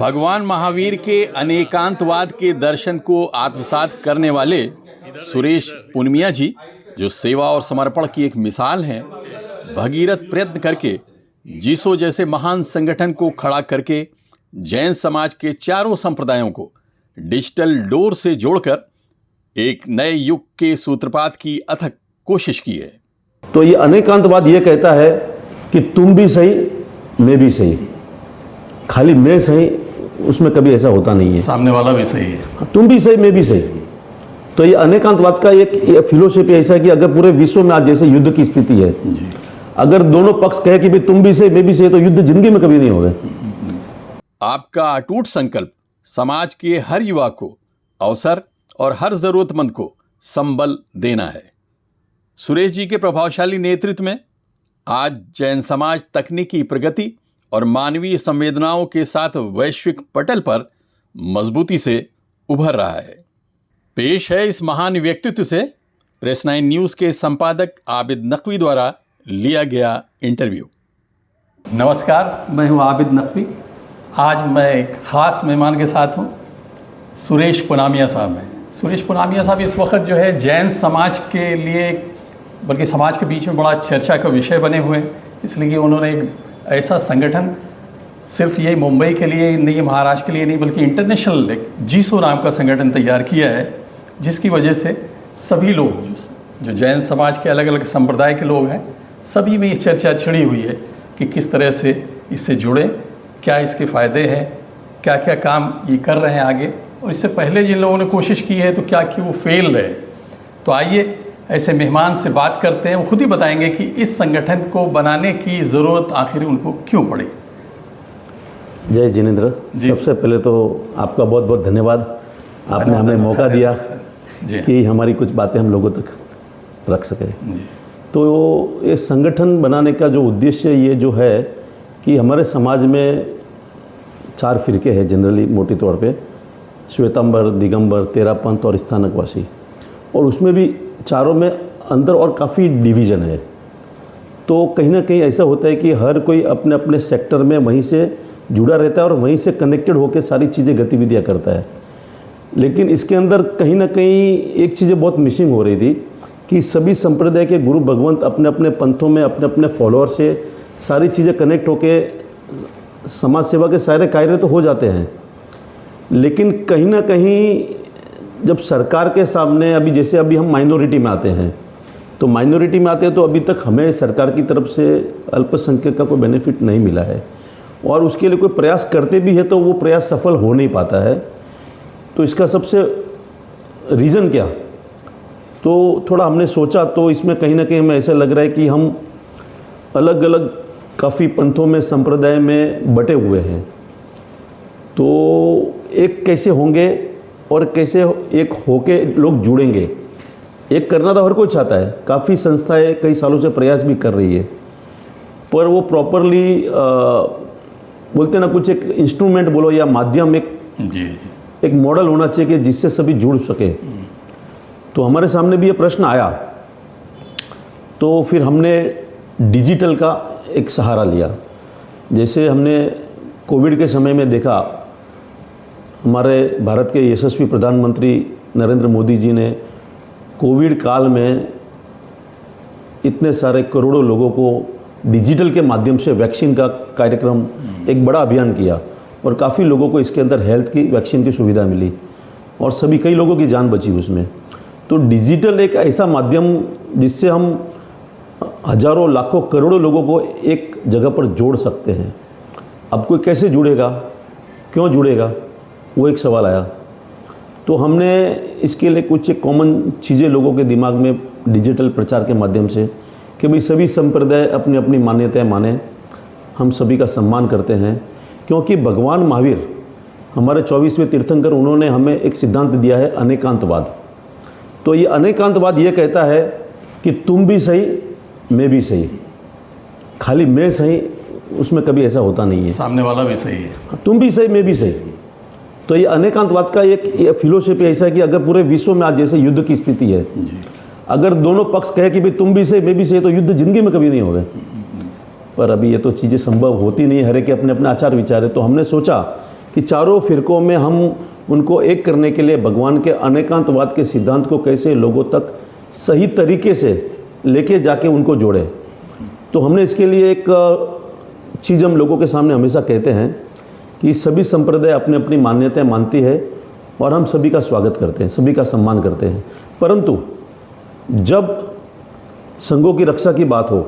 भगवान महावीर के अनेकांतवाद के दर्शन को आत्मसात करने वाले सुरेश पुनमिया जी, जो सेवा और समर्पण की एक मिसाल हैं, भगीरथ प्रयत्न करके जीसो जैसे महान संगठन को खड़ा करके जैन समाज के चारों संप्रदायों को डिजिटल डोर से जोड़कर एक नए युग के सूत्रपात की अथक कोशिश की है। तो ये अनेकांतवाद ये कहता है कि तुम भी सही मैं भी सही, खाली मैं सही उसमें कभी ऐसा होता नहीं है, सामने वाला भी सही है, तुम भी सही मैं भी सही। तो ये अनेकांतवाद का एक फिलोसफी ऐसा है कि अगर पूरे विश्व में आज जैसे युद्ध की स्थिति है, अगर दोनों पक्ष कहे कि भाई तुम भी सही मैं भी सही, तो युद्ध जिंदगी में कभी नहीं होगा। आपका अटूट संकल्प समाज के हर युवा को अवसर और हर जरूरतमंद को संबल देना है। सुरेश जी के प्रभावशाली नेतृत्व में आज जैन समाज तकनीकी प्रगति और मानवीय संवेदनाओं के साथ वैश्विक पटल पर मजबूती से उभर रहा है। पेश है इस महान व्यक्तित्व से प्रेस 9 न्यूज़ के संपादक आबिद नकवी द्वारा लिया गया इंटरव्यू। नमस्कार, मैं हूं आबिद नकवी। आज मैं एक ख़ास मेहमान के साथ हूं, सुरेश पुनामिया साहब हैं। सुरेश पुनामिया साहब इस वक्त जो है जैन समाज के लिए, बल्कि समाज के बीच में बड़ा चर्चा का विषय बने हुए हैं, इसलिए कि उन्होंने एक ऐसा संगठन सिर्फ ये मुंबई के लिए नहीं, महाराष्ट्र के लिए नहीं, बल्कि इंटरनेशनल एक जीसो नाम का संगठन तैयार किया है, जिसकी वजह से सभी लोग जो जैन समाज के अलग अलग संप्रदाय के लोग हैं, सभी में ये चर्चा छिड़ी हुई है कि किस तरह से इससे जुड़े, क्या इसके फ़ायदे हैं, क्या क्या काम ये कर रहे हैं आगे, और इससे पहले जिन लोगों ने कोशिश की है तो क्या कि वो फेल है। तो आइए ऐसे मेहमान से बात करते हैं, वो खुद ही बताएंगे कि इस संगठन को बनाने की ज़रूरत आखिर उनको क्यों पड़ी। जय जिनेंद्र, सबसे पहले तो आपका बहुत बहुत धन्यवाद, आपने हमें मौका दिया कि हमारी कुछ बातें हम लोगों तक रख सकें। तो ये संगठन बनाने का जो उद्देश्य ये जो है कि हमारे समाज में 4 फिरके हैं जनरली, मोटे तौर पे श्वेतांबर, दिगंबर, तेरापंथ और स्थानकवासी, और उसमें भी चारों में अंदर और काफ़ी डिवीज़न है। तो कहीं ना कहीं ऐसा होता है कि हर कोई अपने अपने सेक्टर में वहीं से जुड़ा रहता है और वहीं से कनेक्टेड होकर सारी चीज़ें गतिविधियां करता है। लेकिन इसके अंदर कहीं ना कहीं एक चीज़ें बहुत मिसिंग हो रही थी कि सभी संप्रदाय के गुरु भगवंत अपने अपने पंथों में अपने अपने फॉलोअर से सारी चीज़ें कनेक्ट होके समाज सेवा के सारे कार्य तो हो जाते हैं, लेकिन कहीं ना कहीं जब सरकार के सामने अभी हम माइनॉरिटी में आते हैं, तो माइनॉरिटी में आते हैं तो अभी तक हमें सरकार की तरफ से अल्पसंख्यक का कोई बेनिफिट नहीं मिला है, और उसके लिए कोई प्रयास करते भी है तो वो प्रयास सफल हो नहीं पाता है। तो इसका सबसे रीज़न क्या, तो थोड़ा हमने सोचा, तो इसमें कहीं ना कहीं हमें ऐसा लग रहा है कि हम अलग अलग काफ़ी पंथों में, संप्रदाय में बटे हुए हैं, तो एक कैसे होंगे और कैसे एक होके लोग जुड़ेंगे। एक करना तो हर कोई चाहता है, काफ़ी संस्थाएं कई सालों से प्रयास भी कर रही है, पर वो प्रॉपरली बोलते ना, कुछ एक इंस्ट्रूमेंट बोलो या माध्यम, एक मॉडल होना चाहिए कि जिससे सभी जुड़ सके। तो हमारे सामने भी ये प्रश्न आया, तो फिर हमने डिजिटल का एक सहारा लिया। जैसे हमने कोविड के समय में देखा, हमारे भारत के यशस्वी प्रधानमंत्री नरेंद्र मोदी जी ने कोविड काल में इतने सारे करोड़ों लोगों को डिजिटल के माध्यम से वैक्सीन का कार्यक्रम, एक बड़ा अभियान किया, और काफ़ी लोगों को इसके अंदर हेल्थ की वैक्सीन की सुविधा मिली, और सभी कई लोगों की जान बची उसमें। तो डिजिटल एक ऐसा माध्यम जिससे हम हजारों, लाखों, करोड़ों लोगों को एक जगह पर जोड़ सकते हैं। अब कोई कैसे जुड़ेगा, क्यों जुड़ेगा, वो एक सवाल आया। तो हमने इसके लिए कुछ एक कॉमन चीज़ें लोगों के दिमाग में डिजिटल प्रचार के माध्यम से, कि भाई सभी संप्रदाय अपनी अपनी मान्यताएं माने, हम सभी का सम्मान करते हैं, क्योंकि भगवान महावीर हमारे 24वें तीर्थंकर, उन्होंने हमें एक सिद्धांत दिया है अनेकांतवाद। तो ये अनेकांतवाद ये कहता है कि तुम भी सही मैं भी सही, खाली मैं सही उसमें कभी ऐसा होता नहीं है, सामने वाला भी सही है, तुम भी सही मैं भी सही। तो ये अनेकांतवाद का एक फिलोसफी ऐसा है कि अगर पूरे विश्व में आज जैसे युद्ध की स्थिति है, अगर दोनों पक्ष कहे कि भाई तुम भी सही मैं भी सही, तो युद्ध जिंदगी में कभी नहीं होगा। पर अभी ये तो चीज़ें संभव होती नहीं है, हर एक के अपने अपने आचार विचार है। तो हमने सोचा कि चारों फिरकों में हम उनको एक करने के लिए भगवान के अनेकांतवाद के सिद्धांत को कैसे लोगों तक सही तरीके से लेके जाके उनको जोड़े। तो हमने इसके लिए एक चीज़ हम लोगों के सामने हमेशा कहते हैं कि सभी संप्रदाय अपनी अपनी मान्यताएं मानती है और हम सभी का स्वागत करते हैं, सभी का सम्मान करते हैं, परंतु जब संघों की रक्षा की बात हो,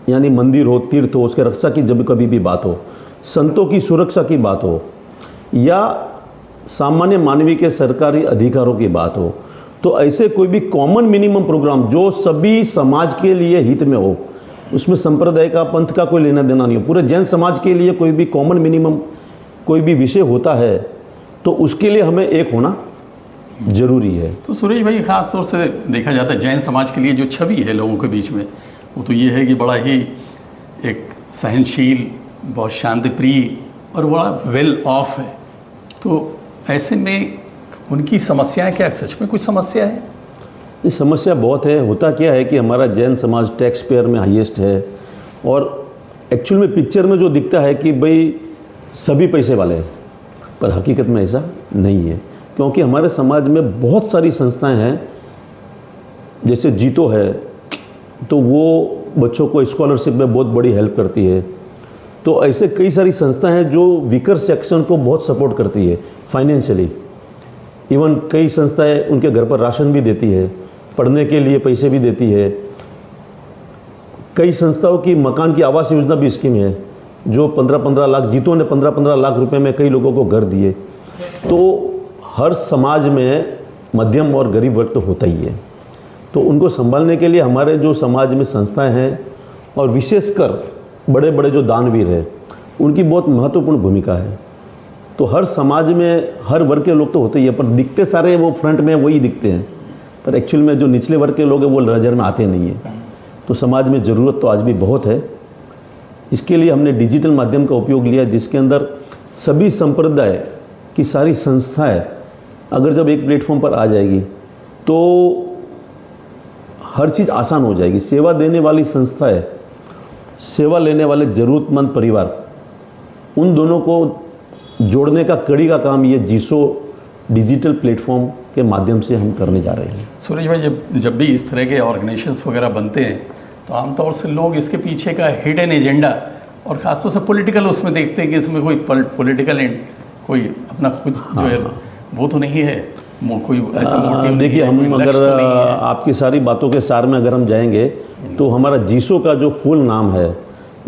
यानी मंदिर हो, तीर्थ हो, उसके रक्षा की जब कभी भी बात हो, संतों की सुरक्षा की बात हो, या सामान्य मानवीय के सरकारी अधिकारों की बात हो, तो ऐसे कोई भी कॉमन मिनिमम प्रोग्राम जो सभी समाज के लिए हित में हो, उसमें संप्रदाय का, पंथ का कोई लेना देना नहीं हो, पूरे जैन समाज के लिए कोई भी कॉमन मिनिमम कोई भी विषय होता है तो उसके लिए हमें एक होना जरूरी है। तो सुरेश भाई, ख़ास तौर से देखा जाता है जैन समाज के लिए जो छवि है लोगों के बीच में, वो तो ये है कि बड़ा ही एक सहनशील, बहुत शांतिप्रिय और बड़ा वेल ऑफ है। तो ऐसे में उनकी समस्याएं क्या, सच में कुछ समस्या है? ये समस्या बहुत है। होता क्या है कि हमारा जैन समाज टैक्स पेयर में हाईएस्ट है, और एक्चुअल में पिक्चर में जो दिखता है कि भाई सभी पैसे वाले हैं, पर हकीकत में ऐसा नहीं है, क्योंकि हमारे समाज में बहुत सारी संस्थाएं हैं। जैसे जीतो है, तो वो बच्चों को स्कॉलरशिप में बहुत बड़ी हेल्प करती है। तो ऐसे कई सारी संस्थाएं हैं जो वीकर सेक्शन को बहुत सपोर्ट करती है फाइनेंशियली। इवन कई संस्थाएं उनके घर पर राशन भी देती है, पढ़ने के लिए पैसे भी देती है। कई संस्थाओं की मकान की आवास योजना भी स्कीम है, जो 15-15 लाख, जीतों ने 15-15 लाख रुपए में कई लोगों को घर दिए। तो हर समाज में मध्यम और गरीब वर्ग तो होता ही है, तो उनको संभालने के लिए हमारे जो समाज में संस्थाएं हैं, और विशेषकर बड़े बड़े जो दानवीर हैं, उनकी बहुत महत्वपूर्ण भूमिका है। तो हर समाज में हर वर्ग के लोग तो होते ही है, पर दिखते सारे वो फ्रंट में वही दिखते हैं, पर एक्चुअल में जो निचले वर्ग के लोग हैं वो नज़र में आते नहीं हैं। तो समाज में ज़रूरत तो आज भी बहुत है। इसके लिए हमने डिजिटल माध्यम का उपयोग लिया, जिसके अंदर सभी संप्रदाय की सारी संस्थाएं अगर जब एक प्लेटफॉर्म पर आ जाएगी तो हर चीज़ आसान हो जाएगी। सेवा देने वाली संस्थाएं, सेवा लेने वाले ज़रूरतमंद परिवार, उन दोनों को जोड़ने का कड़ी का काम ये जीसो डिजिटल प्लेटफॉर्म के माध्यम से हम करने जा रहे हैं। सुरेश भाई, जब भी इस तरह के ऑर्गेनाइजेशंस वगैरह बनते हैं तो आमतौर से लोग इसके पीछे का हिडन एजेंडा और ख़ासतौर से पॉलिटिकल उसमें देखते हैं कि इसमें कोई पॉलिटिकल एंड कोई अपना कुछ जो है वो तो नहीं है, कोई ऐसा मोटिव। देखिए, हम अगर आपकी सारी बातों के सार में अगर हम जाएंगे तो हमारा जीसो का जो फुल नाम है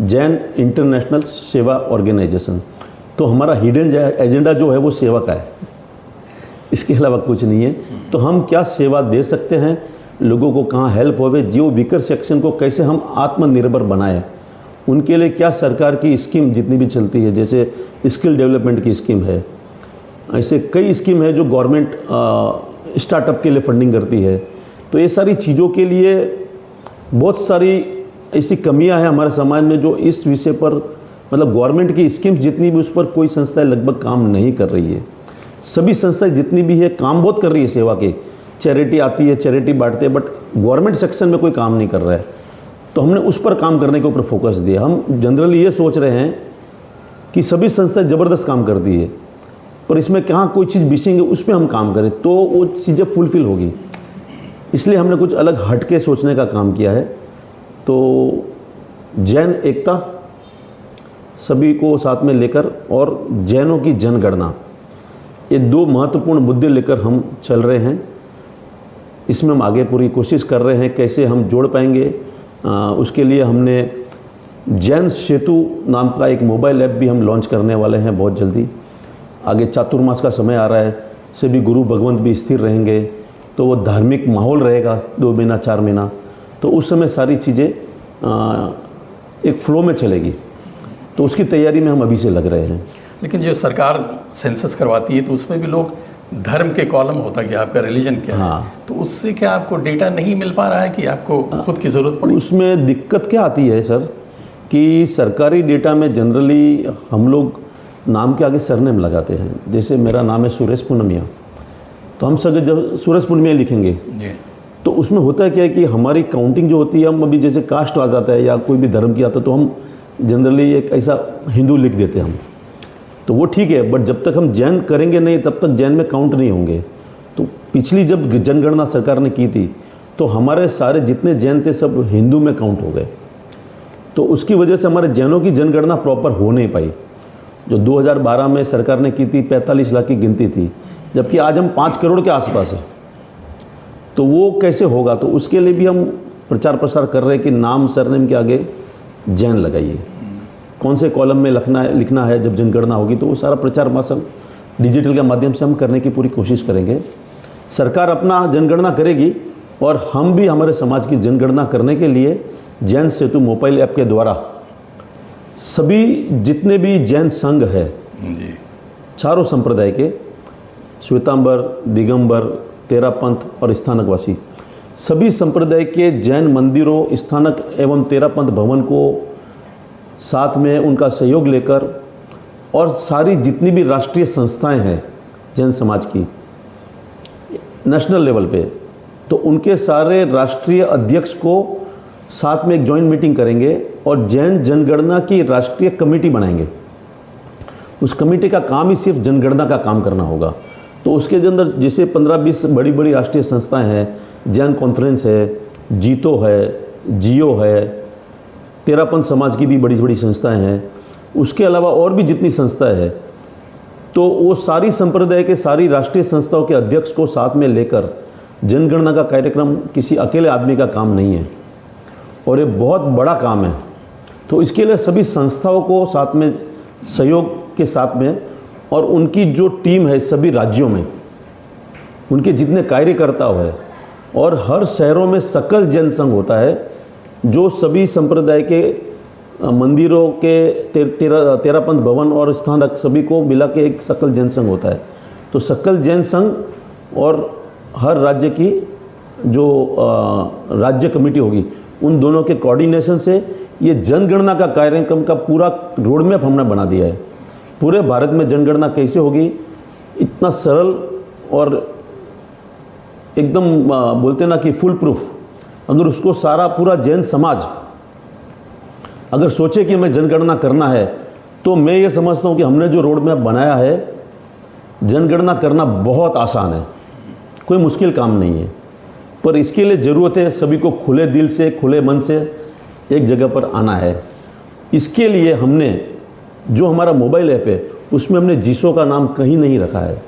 जैन इंटरनेशनल सेवा ऑर्गेनाइजेशन, तो हमारा हिडन एजेंडा जो है वो सेवा का है, इसके अलावा कुछ नहीं है। तो हम क्या सेवा दे सकते हैं, लोगों को कहाँ हेल्प होवे, जो वीकर सेक्शन को कैसे हम आत्मनिर्भर बनाएं, उनके लिए क्या सरकार की स्कीम जितनी भी चलती है, जैसे स्किल डेवलपमेंट की स्कीम है, ऐसे कई स्कीम है जो गवर्नमेंट स्टार्टअप के लिए फंडिंग करती है। तो ये सारी चीज़ों के लिए बहुत सारी ऐसी कमियां हैं हमारे समाज में, जो इस विषय पर मतलब गवर्नमेंट की स्कीम्स जितनी भी, उस पर कोई संस्थाएं लगभग काम नहीं कर रही है। सभी संस्थाएं जितनी भी है काम बहुत कर रही है सेवा की, चैरिटी आती है, चैरिटी बांटते हैं, बट गवर्नमेंट सेक्शन में कोई काम नहीं कर रहा है। तो हमने उस पर काम करने के ऊपर फोकस दिया। हम जनरली ये सोच रहे हैं कि सभी संस्थाएं ज़बरदस्त काम करती है, पर इसमें कहाँ कोई चीज़ मिसिंग है, उस पर हम काम करें तो वो चीज़ें फुलफिल होगी। इसलिए हमने कुछ अलग हट के सोचने का काम किया है। तो जैन एकता, सभी को साथ में लेकर, और जैनों की जनगणना, ये दो महत्वपूर्ण मुद्दे लेकर हम चल रहे हैं। इसमें हम आगे पूरी कोशिश कर रहे हैं कैसे हम जोड़ पाएंगे। उसके लिए हमने जैन सेतु नाम का एक मोबाइल ऐप भी हम लॉन्च करने वाले हैं बहुत जल्दी। आगे चातुर्मास का समय आ रहा है, सभी गुरु भगवंत भी स्थिर रहेंगे, तो वो धार्मिक माहौल रहेगा 2 महीना 4 महीना, तो उस समय सारी चीज़ें एक फ्लो में चलेगी। तो उसकी तैयारी में हम अभी से लग रहे हैं। लेकिन जो सरकार सेंसस करवाती है तो उसमें भी लोग धर्म के कॉलम होता है कि आपका रिलीजन क्या है, तो उससे क्या आपको डेटा नहीं मिल पा रहा है कि आपको खुद की ज़रूरत पड़ी? उसमें दिक्कत क्या आती है सर, कि सरकारी डेटा में जनरली हम लोग नाम के आगे सरनेम लगाते हैं। जैसे मेरा नाम है सुरेश पूनमिया, तो हम सगे जब सुरेश पूनमिया लिखेंगे जी, तो उसमें होता है क्या है कि हमारी काउंटिंग जो होती है, हम अभी जैसे कास्ट आ जाता है या कोई भी धर्म की आता है, तो हम जनरली एक ऐसा हिंदू लिख देते हैं हम। तो वो ठीक है, बट जब तक हम जैन करेंगे नहीं तब तक जैन में काउंट नहीं होंगे। तो पिछली जब जनगणना सरकार ने की थी तो हमारे सारे जितने जैन थे सब हिंदू में काउंट हो गए, तो उसकी वजह से हमारे जैनों की जनगणना प्रॉपर हो नहीं पाई। जो 2012 में सरकार ने की थी 45 लाख की गिनती थी, जबकि आज हम 5 करोड़ के आसपास है। तो वो कैसे होगा? तो उसके लिए भी हम प्रचार प्रसार कर रहे हैं कि नाम सरनेम के आगे जैन लगाइए, कौन से कॉलम में लिखना है जब जनगणना होगी। तो वो सारा प्रचार माध्यम डिजिटल के माध्यम से हम करने की पूरी कोशिश करेंगे। सरकार अपना जनगणना करेगी और हम भी हमारे समाज की जनगणना करने के लिए जैन सेतु मोबाइल ऐप के द्वारा सभी जितने भी जैन संघ है जी, चारों संप्रदाय के, श्वेतांबर, दिगंबर, तेरापंथ और स्थानकवासी, सभी संप्रदाय के जैन मंदिरों, स्थानक एवं तेरापंथ भवन को साथ में उनका सहयोग लेकर और सारी जितनी भी राष्ट्रीय संस्थाएं हैं जैन समाज की नेशनल लेवल पे, तो उनके सारे राष्ट्रीय अध्यक्ष को साथ में एक जॉइंट मीटिंग करेंगे और जैन जनगणना की राष्ट्रीय कमेटी बनाएंगे। उस कमेटी का काम ही सिर्फ जनगणना का काम करना होगा। तो उसके अंदर जैसे 15-20 बड़ी बड़ी राष्ट्रीय संस्थाएं हैं, जैन कॉन्फ्रेंस है, जीतो है, जियो है, तेरापंथ समाज की भी बड़ी बड़ी संस्थाएं हैं, उसके अलावा और भी जितनी संस्थाएं हैं, तो वो सारी संप्रदाय के सारी राष्ट्रीय संस्थाओं के अध्यक्ष को साथ में लेकर जनगणना का कार्यक्रम किसी अकेले आदमी का काम नहीं है और ये बहुत बड़ा काम है। तो इसके लिए सभी संस्थाओं को साथ में सहयोग के साथ में और उनकी जो टीम है सभी राज्यों में, उनके जितने कार्यकर्ता है और हर शहरों में सकल जैन संघ होता है जो सभी संप्रदाय के मंदिरों के तेरापंथ भवन और स्थानक सभी को मिला के एक सकल जैन संघ होता है। तो सकल जैन संघ और हर राज्य की जो राज्य कमेटी होगी, उन दोनों के कोऑर्डिनेशन से ये जनगणना का कार्यक्रम का पूरा रोड मैप हमने बना दिया है। पूरे भारत में जनगणना कैसे होगी, इतना सरल और एकदम बोलते ना कि फुल प्रूफ, अगर उसको सारा पूरा जैन समाज अगर सोचे कि हमें जनगणना करना है, तो मैं ये समझता हूँ कि हमने जो रोड मैप बनाया है, जनगणना करना बहुत आसान है, कोई मुश्किल काम नहीं है। पर इसके लिए ज़रूरत है सभी को खुले दिल से, खुले मन से एक जगह पर आना है। इसके लिए हमने जो हमारा मोबाइल ऐप है उसमें हमने जीसो का नाम कहीं नहीं रखा है,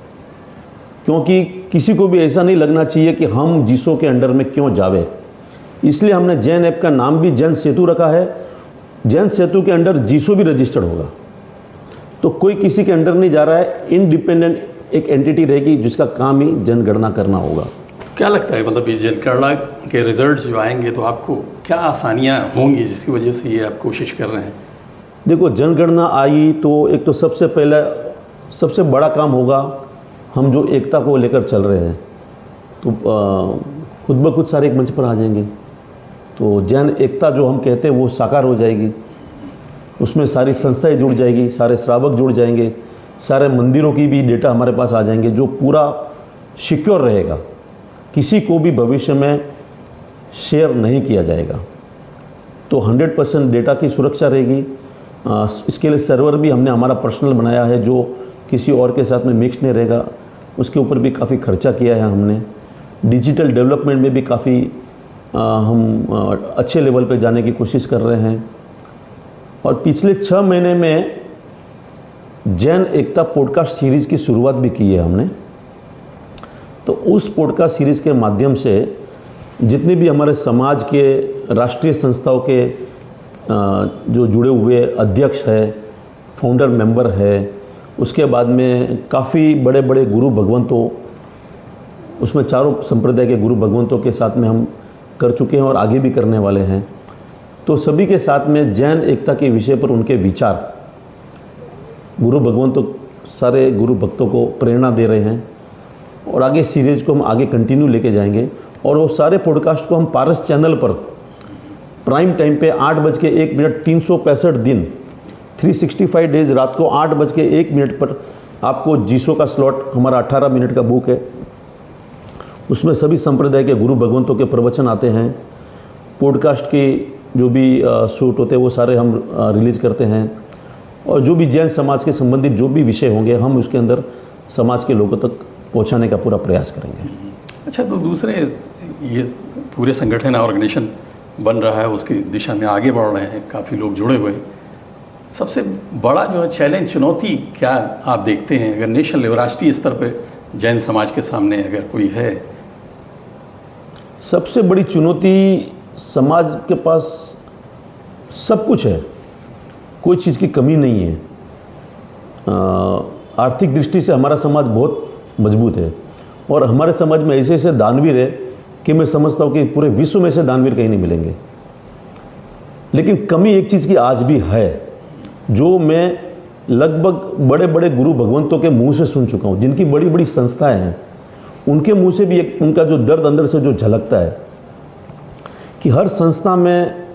क्योंकि किसी को भी ऐसा नहीं लगना चाहिए कि हम जीसो के अंडर में क्यों जावे। इसलिए हमने जैन ऐप का नाम भी जैन सेतु रखा है। जैन सेतु के अंडर जीसो भी रजिस्टर्ड होगा, तो कोई किसी के अंडर नहीं जा रहा है, इंडिपेंडेंट एक एंटिटी रहेगी जिसका काम ही जनगणना करना होगा। क्या लगता है, मतलब ये जनगणना के रिजल्ट जो आएंगे तो आपको क्या आसानियां होंगी जिसकी वजह से ये आप कोशिश कर रहे हैं? देखो, जनगणना आई तो एक तो सबसे पहले सबसे बड़ा काम होगा, हम जो एकता को लेकर चल रहे हैं तो खुद ब खुद सारे एक मंच पर आ जाएंगे। तो जैन एकता जो हम कहते हैं वो साकार हो जाएगी, उसमें सारी संस्थाएं जुड़ जाएगी, सारे श्रावक जुड़ जाएंगे, सारे मंदिरों की भी डेटा हमारे पास आ जाएंगे जो पूरा सिक्योर रहेगा, किसी को भी भविष्य में शेयर नहीं किया जाएगा। तो 100% डेटा की सुरक्षा रहेगी। इसके लिए सर्वर भी हमने हमारा पर्सनल बनाया है जो किसी और के साथ में मिक्स नहीं रहेगा, उसके ऊपर भी काफ़ी खर्चा किया है हमने। डिजिटल डेवलपमेंट में भी काफ़ी हम अच्छे लेवल पे जाने की कोशिश कर रहे हैं। और पिछले 6 महीने में जैन एकता पॉडकास्ट सीरीज़ की शुरुआत भी की है हमने। तो उस पॉडकास्ट सीरीज़ के माध्यम से जितने भी हमारे समाज के राष्ट्रीय संस्थाओं के जो जुड़े हुए अध्यक्ष है, फाउंडर मेंबर है, उसके बाद में काफ़ी बड़े बड़े गुरु भगवंतों, उसमें चारों संप्रदाय के गुरु भगवंतों के साथ में हम कर चुके हैं और आगे भी करने वाले हैं। तो सभी के साथ में जैन एकता के विषय पर उनके विचार गुरु भगवंतों सारे गुरु भक्तों को प्रेरणा दे रहे हैं और आगे सीरीज को हम आगे कंटिन्यू लेके जाएंगे। और वो सारे पॉडकास्ट को हम पारस चैनल पर प्राइम टाइम पे 8:01 365 दिन 365 डेज रात को 8:01 पर आपको जीसो का स्लॉट, हमारा 18 मिनट का बुक है, उसमें सभी संप्रदाय के गुरु भगवंतों के प्रवचन आते हैं। पॉडकास्ट की जो भी शूट होते हैं वो सारे हम रिलीज़ करते हैं। और जो भी जैन समाज के संबंधित जो भी विषय होंगे हम उसके अंदर समाज के लोगों तक पहुंचाने का पूरा प्रयास करेंगे। अच्छा, तो दूसरे ये पूरे संगठन ऑर्गेनाइजेशन बन रहा है, उसकी दिशा में आगे बढ़ रहे हैं, काफ़ी लोग जुड़े हुए हैं। सबसे बड़ा जो है चैलेंज, चुनौती क्या आप देखते हैं अगर नेशनल लेवल, राष्ट्रीय स्तर पे जैन समाज के सामने अगर कोई है? सबसे बड़ी चुनौती, समाज के पास सब कुछ है, कोई चीज़ की कमी नहीं है। आर्थिक दृष्टि से हमारा समाज बहुत मजबूत है और हमारे समाज में ऐसे ऐसे दानवीर है कि मैं समझता हूँ कि पूरे विश्व में से दानवीर कहीं नहीं मिलेंगे। लेकिन कमी एक चीज़ की आज भी है, जो मैं लगभग बड़े बड़े गुरु भगवंतों के मुंह से सुन चुका हूँ, जिनकी बड़ी बड़ी संस्थाएं हैं, उनके मुंह से भी एक उनका जो दर्द अंदर से जो झलकता है कि हर संस्था में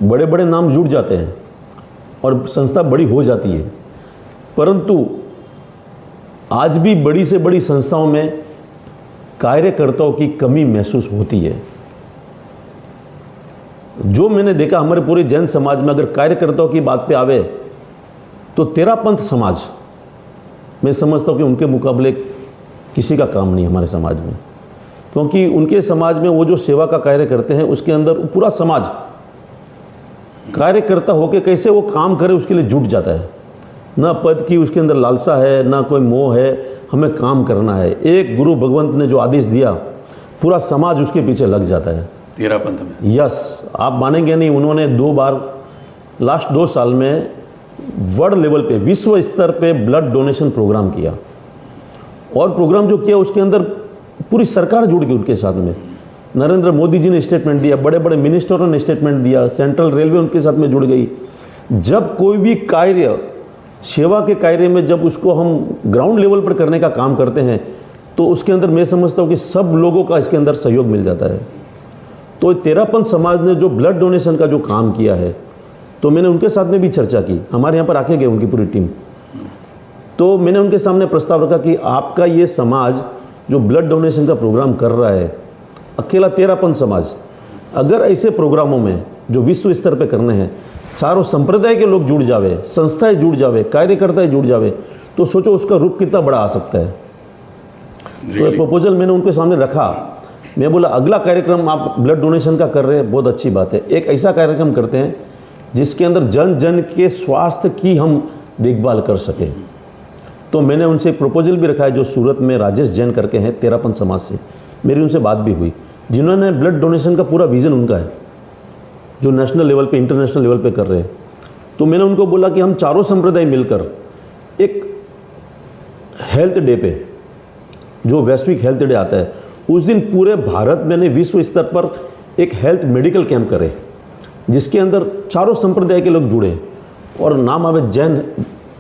बड़े बड़े नाम जुड़ जाते हैं और संस्था बड़ी हो जाती है, परंतु आज भी बड़ी से बड़ी संस्थाओं में कार्यकर्ताओं की कमी महसूस होती है। जो मैंने देखा हमारे पूरे जैन समाज में, अगर कार्यकर्ताओं की बात पे आवे तो तेरापंथ समाज, मैं समझता हूँ कि उनके मुकाबले किसी का काम नहीं हमारे समाज में, क्योंकि उनके समाज में वो जो सेवा का कार्य करते हैं उसके अंदर पूरा समाज कार्यकर्ता होकर कैसे वो काम करे उसके लिए जुट जाता है। ना पद की उसके अंदर लालसा है, ना कोई मोह है, हमें काम करना है। एक गुरु भगवंत ने जो आदेश दिया पूरा समाज उसके पीछे लग जाता है। तेरापंथ में यस, आप मानेंगे नहीं, उन्होंने 2 बार लास्ट 2 साल में वर्ल्ड लेवल पे, विश्व स्तर पे ब्लड डोनेशन प्रोग्राम किया और प्रोग्राम जो किया उसके अंदर पूरी सरकार जुड़ गई उनके साथ में। नरेंद्र मोदी जी ने स्टेटमेंट दिया, बड़े बड़े मिनिस्टरों ने स्टेटमेंट दिया, सेंट्रल रेलवे उनके साथ में जुड़ गई। जब कोई भी कार्य, सेवा के कार्य में जब उसको हम ग्राउंड लेवल पर करने का काम करते हैं तो उसके अंदर मैं समझता हूँ कि सब लोगों का इसके अंदर सहयोग मिल जाता है। तो तेरापंथ समाज ने जो ब्लड डोनेशन का जो काम किया है, तो मैंने उनके साथ में भी चर्चा की, हमारे यहाँ पर आके गए उनकी पूरी टीम। तो मैंने उनके सामने प्रस्ताव रखा कि आपका ये समाज जो ब्लड डोनेशन का प्रोग्राम कर रहा है, अकेला तेरापंथ समाज, अगर ऐसे प्रोग्रामों में जो विश्व स्तर पे करने हैं, चारों संप्रदाय के लोग जुड़ जावे, संस्थाएं जुड़ जावे, कार्यकर्ता जुड़ जावे, तो सोचो उसका रूप कितना बड़ा आ सकता है। तो प्रपोजल मैंने उनके सामने रखा। मैं बोला अगला कार्यक्रम आप ब्लड डोनेशन का कर रहे हैं, बहुत अच्छी बात है, एक ऐसा कार्यक्रम करते हैं जिसके अंदर जन जन के स्वास्थ्य की हम देखभाल कर सकें। तो मैंने उनसे एक प्रपोजल भी रखा है, जो सूरत में राजेश जैन करके हैं तेरापंथ समाज से, मेरी उनसे बात भी हुई, जिन्होंने ब्लड डोनेशन का पूरा विज़न उनका है, जो नेशनल लेवल पे, इंटरनेशनल लेवल पे कर रहे हैं। तो मैंने उनको बोला कि हम चारों संप्रदाय मिलकर एक हेल्थ डे पे, जो वैश्विक हेल्थ डे आता है, उस दिन पूरे भारत में नहीं विश्व स्तर पर एक हेल्थ मेडिकल कैंप करें, जिसके अंदर चारों संप्रदाय के लोग जुड़े और नाम आवे जैन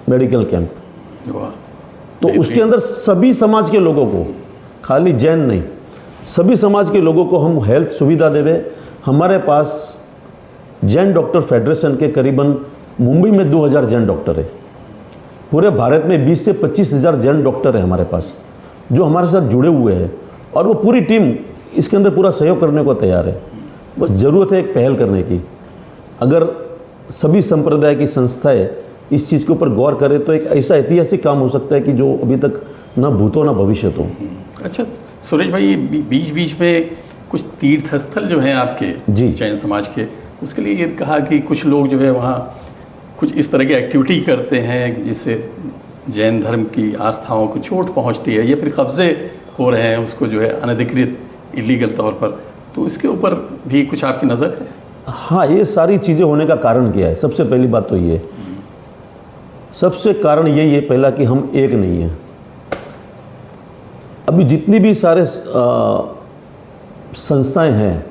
मेडिकल कैंप। तो उसके अंदर सभी समाज के लोगों को, खाली जैन नहीं, सभी समाज के लोगों को हम हेल्थ सुविधा देवे। हमारे पास जैन डॉक्टर फेडरेशन के करीबन मुंबई में 2000 जैन डॉक्टर है, पूरे भारत में 20 से 25 हज़ार जैन डॉक्टर है हमारे पास, जो हमारे साथ जुड़े हुए हैं, और वो पूरी टीम इसके अंदर पूरा सहयोग करने को तैयार है। बस ज़रूरत है एक पहल करने की। अगर सभी संप्रदाय की संस्थाएं इस चीज़ के ऊपर गौर करें तो एक ऐसा ऐतिहासिक काम हो सकता है कि जो अभी तक ना भूतो ना भविष्य हो। अच्छा सुरेश भाई, ये बीच बीच में कुछ तीर्थ स्थल जो हैं आपके जी जैन समाज के, उसके लिए ये कहा कि कुछ लोग जो है वहाँ कुछ इस तरह की एक्टिविटी करते हैं जिससे जैन धर्म की आस्थाओं को चोट पहुँचती है या फिर कब्जे हो रहे हैं उसको जो है अनधिकृत, इलीगल तौर पर, तो इसके ऊपर भी कुछ आपकी नज़र है? हाँ, ये सारी चीज़ें होने का कारण क्या है? सबसे पहली बात तो ये, सबसे कारण यही है पहला कि हम एक नहीं है। अभी जितनी भी सारे संस्थाएं हैं,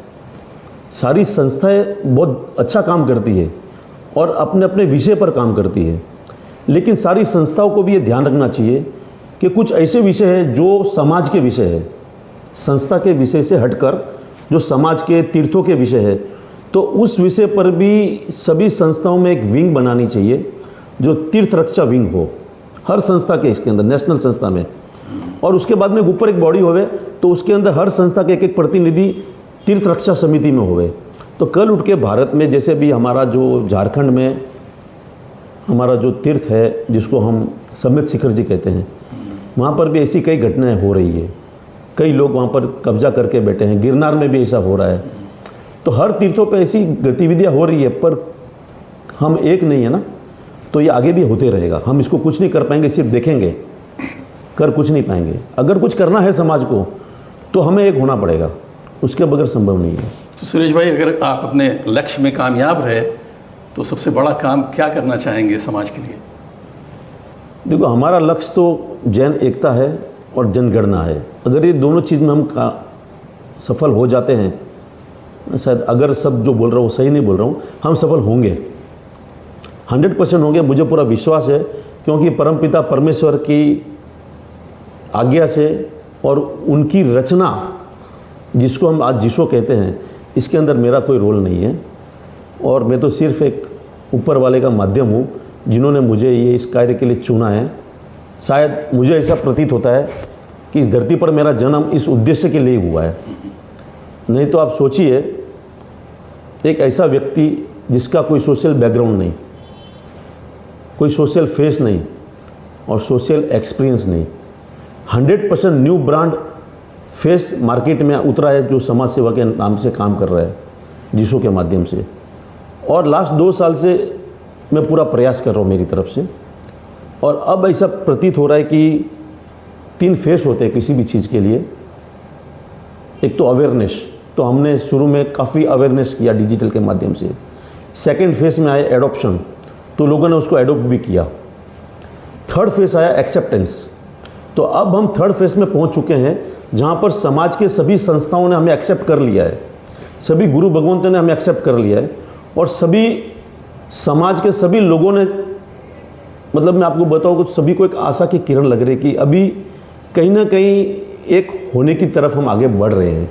सारी संस्थाएं बहुत अच्छा काम करती है और अपने अपने विषय पर काम करती है, लेकिन सारी संस्थाओं को भी ये ध्यान रखना चाहिए कि कुछ ऐसे विषय है जो समाज के विषय है, संस्था के विषय से हटकर जो समाज के तीर्थों के विषय है, तो उस विषय पर भी सभी संस्थाओं में एक विंग बनानी चाहिए जो तीर्थ रक्षा विंग हो, हर संस्था के इसके अंदर, नेशनल संस्था में। और उसके बाद में ऊपर एक बॉडी होवे तो उसके अंदर हर संस्था के एक प्रतिनिधि तीर्थ रक्षा समिति में होवे। तो कल उठ के भारत में जैसे भी हमारा जो झारखंड में हमारा जो तीर्थ है जिसको हम समित शिखर जी कहते हैं, वहाँ पर भी ऐसी कई घटनाएं हो रही है। कई लोग वहाँ पर कब्जा करके बैठे हैं। गिरनार में भी ऐसा हो रहा है। तो हर तीर्थों पे ऐसी गतिविधियाँ हो रही है, पर हम एक नहीं है ना, तो ये आगे भी होते रहेगा। हम इसको कुछ नहीं कर पाएंगे, सिर्फ देखेंगे, कर कुछ नहीं पाएंगे। अगर कुछ करना है समाज को तो हमें एक होना पड़ेगा, उसके बगैर संभव नहीं है। तो सुरेश भाई, अगर आप अपने लक्ष्य में कामयाब रहे तो सबसे बड़ा काम क्या करना चाहेंगे समाज के लिए? देखो, हमारा लक्ष्य तो जैन एकता है और जनगणना है। अगर ये दोनों चीज़ में हम सफल हो जाते हैं, शायद अगर सब जो बोल रहा हूँ सही नहीं बोल रहा हूँ, हम सफल होंगे, 100% होंगे, मुझे पूरा विश्वास है। क्योंकि परमपिता परमेश्वर की आज्ञा से और उनकी रचना, जिसको हम आज जिसो कहते हैं, इसके अंदर मेरा कोई रोल नहीं है। और मैं तो सिर्फ एक ऊपर वाले का माध्यम हूँ, जिन्होंने मुझे ये इस कार्य के लिए चुना है। शायद मुझे ऐसा प्रतीत होता है कि इस धरती पर मेरा जन्म इस उद्देश्य के लिए हुआ है। नहीं तो आप सोचिए, एक ऐसा व्यक्ति जिसका कोई सोशल बैकग्राउंड नहीं, कोई सोशल फेस नहीं और सोशल एक्सपीरियंस नहीं, 100% न्यू ब्रांड फेस मार्केट में उतरा है, जो समाज सेवा के नाम से काम कर रहा है जिसो के माध्यम से। और लास्ट 2 साल से मैं पूरा प्रयास कर रहा हूँ मेरी तरफ से। और अब ऐसा प्रतीत हो रहा है कि 3 फेस होते हैं किसी भी चीज़ के लिए। एक तो अवेयरनेस, तो हमने शुरू में काफ़ी अवेयरनेस किया डिजिटल के माध्यम से। सेकंड फेस में आया एडॉप्शन, तो लोगों ने उसको एडॉप्ट भी किया। थर्ड फेस आया एक्सेप्टेंस। तो अब हम थर्ड फेस में पहुंच चुके हैं, जहां पर समाज के सभी संस्थाओं ने हमें एक्सेप्ट कर लिया है, सभी गुरु भगवंतों ने हमें एक्सेप्ट कर लिया है, और सभी समाज के सभी लोगों ने, मतलब मैं आपको बताऊँ कि सभी को एक आशा की किरण लग रही है कि अभी कहीं ना कहीं एक होने की तरफ हम आगे बढ़ रहे हैं।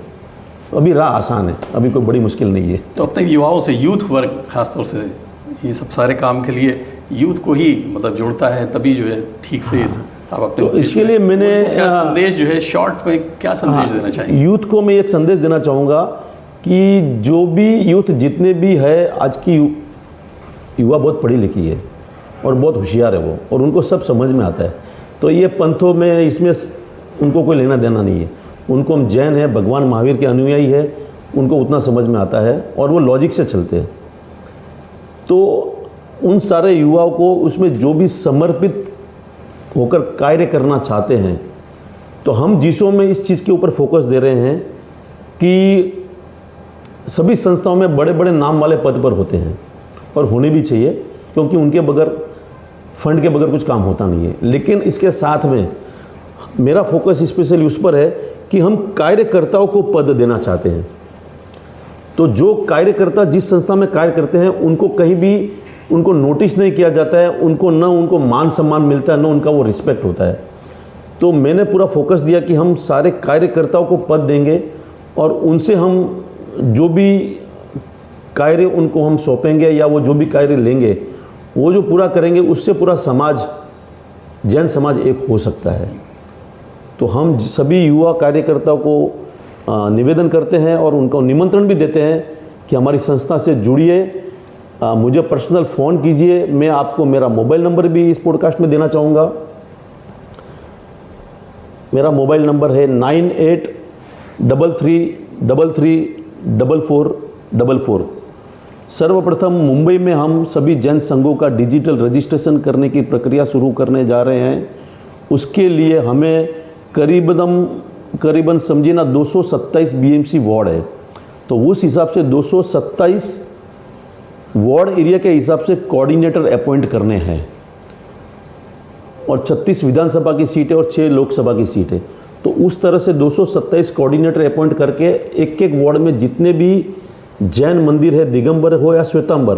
अभी राह आसान है, अभी कोई बड़ी मुश्किल नहीं है। तो अपने युवाओं से, यूथ वर्ग खासतौर से, ये सब सारे काम के लिए यूथ को ही मतलब जोड़ता है, तभी जो है ठीक से आप अपने तो इसके लिए मैंने क्या संदेश जो है शॉर्ट में क्या संदेश देना चाहिए? यूथ को मैं एक संदेश देना चाहूँगा कि जो भी यूथ जितने भी है, आज की युवा बहुत पढ़ी लिखी है और बहुत होशियार है वो, और उनको सब समझ में आता है। तो ये पंथों में, इसमें उनको कोई लेना देना नहीं है। उनको हम जैन है, भगवान महावीर के अनुयायी है, उनको उतना समझ में आता है और वो लॉजिक से चलते हैं। तो उन सारे युवाओं को उसमें जो भी समर्पित होकर कार्य करना चाहते हैं, तो हम जिसों में इस चीज़ के ऊपर फोकस दे रहे हैं कि सभी संस्थाओं में बड़े बड़े नाम वाले पद पर होते हैं और होने भी चाहिए, क्योंकि उनके बगैर, फंड के बगैर कुछ काम होता नहीं है। लेकिन इसके साथ में मेरा फोकस स्पेशली उस पर है कि हम कार्यकर्ताओं को पद देना चाहते हैं। तो जो कार्यकर्ता जिस संस्था में कार्य करते हैं, उनको कहीं भी उनको नोटिस नहीं किया जाता है, उनको मान सम्मान मिलता है, न उनका वो रिस्पेक्ट होता है। तो मैंने पूरा फोकस दिया कि हम सारे कार्यकर्ताओं को पद देंगे और उनसे हम जो भी कार्य उनको हम सौंपेंगे या वो जो भी कार्य लेंगे, वो जो पूरा करेंगे, उससे पूरा समाज, जैन समाज एक हो सकता है। तो हम सभी युवा कार्यकर्ताओं को निवेदन करते हैं और उनको निमंत्रण भी देते हैं कि हमारी संस्था से जुड़िए, मुझे पर्सनल फ़ोन कीजिए। मैं आपको मेरा मोबाइल नंबर भी इस पॉडकास्ट में देना चाहूँगा। मेरा मोबाइल नंबर है 9833334444। सर्वप्रथम मुंबई में हम सभी जैन संघों का डिजिटल रजिस्ट्रेशन करने की प्रक्रिया शुरू करने जा रहे हैं। उसके लिए हमें करीबन समझिए ना 227 बीएमसी वार्ड है, तो उस हिसाब से 227 वार्ड एरिया के हिसाब से कोऑर्डिनेटर अपॉइंट करने हैं। और 36 विधानसभा की सीट है और 6 लोकसभा की सीट है। तो उस तरह से 227 कोऑर्डिनेटर अपॉइंट करके एक एक वार्ड में जितने भी जैन मंदिर है, दिगंबर हो या श्वेतांबर,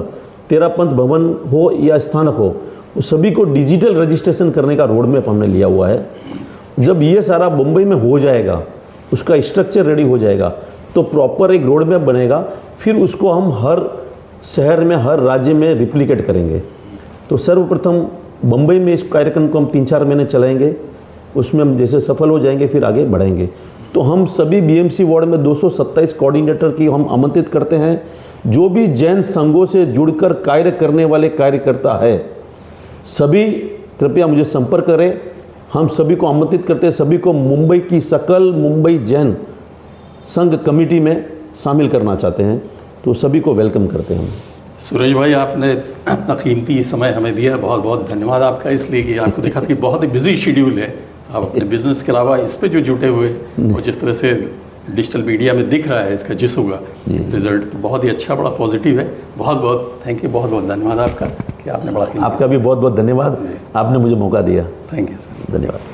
तेरापंथ भवन हो या स्थानक हो, उस सभी को डिजिटल रजिस्ट्रेशन करने का रोड मैप हमने लिया हुआ है। जब ये सारा मुंबई में हो जाएगा, उसका स्ट्रक्चर रेडी हो जाएगा, तो प्रॉपर एक रोड मैप बनेगा। फिर उसको हम हर शहर में, हर राज्य में रिप्लिकेट करेंगे। तो सर्वप्रथम मुंबई में इस कार्यक्रम को हम 3-4 महीने चलाएंगे, उसमें हम जैसे सफल हो जाएंगे फिर आगे बढ़ेंगे। तो हम सभी बीएमसी वार्ड में 227 कोऑर्डिनेटर की हम आमंत्रित करते हैं। जो भी जैन संघों से जुड़कर कार्य करने वाले कार्यकर्ता है, सभी कृपया मुझे संपर्क करें। हम सभी को आमंत्रित करते हैं, सभी को मुंबई की सकल मुंबई जैन संघ कमेटी में शामिल करना चाहते हैं, तो सभी को वेलकम करते हैं हम। सुरेश भाई, आपने अपना कीमती समय हमें दिया, बहुत बहुत धन्यवाद आपका, इसलिए कि आपको देखा था कि बहुत ही बिजी शेड्यूल है, आप अपने बिजनेस के अलावा इस पे जो जुटे हुए और जिस तरह से डिजिटल मीडिया में दिख रहा है इसका जिस होगा रिजल्ट, तो बहुत ही अच्छा, बड़ा पॉजिटिव है। बहुत बहुत थैंक यू, बहुत बहुत धन्यवाद आपका कि आपने बड़ा आपका भी बहुत बहुत धन्यवाद, आपने मुझे मौका दिया। थैंक यू सर, धन्यवाद।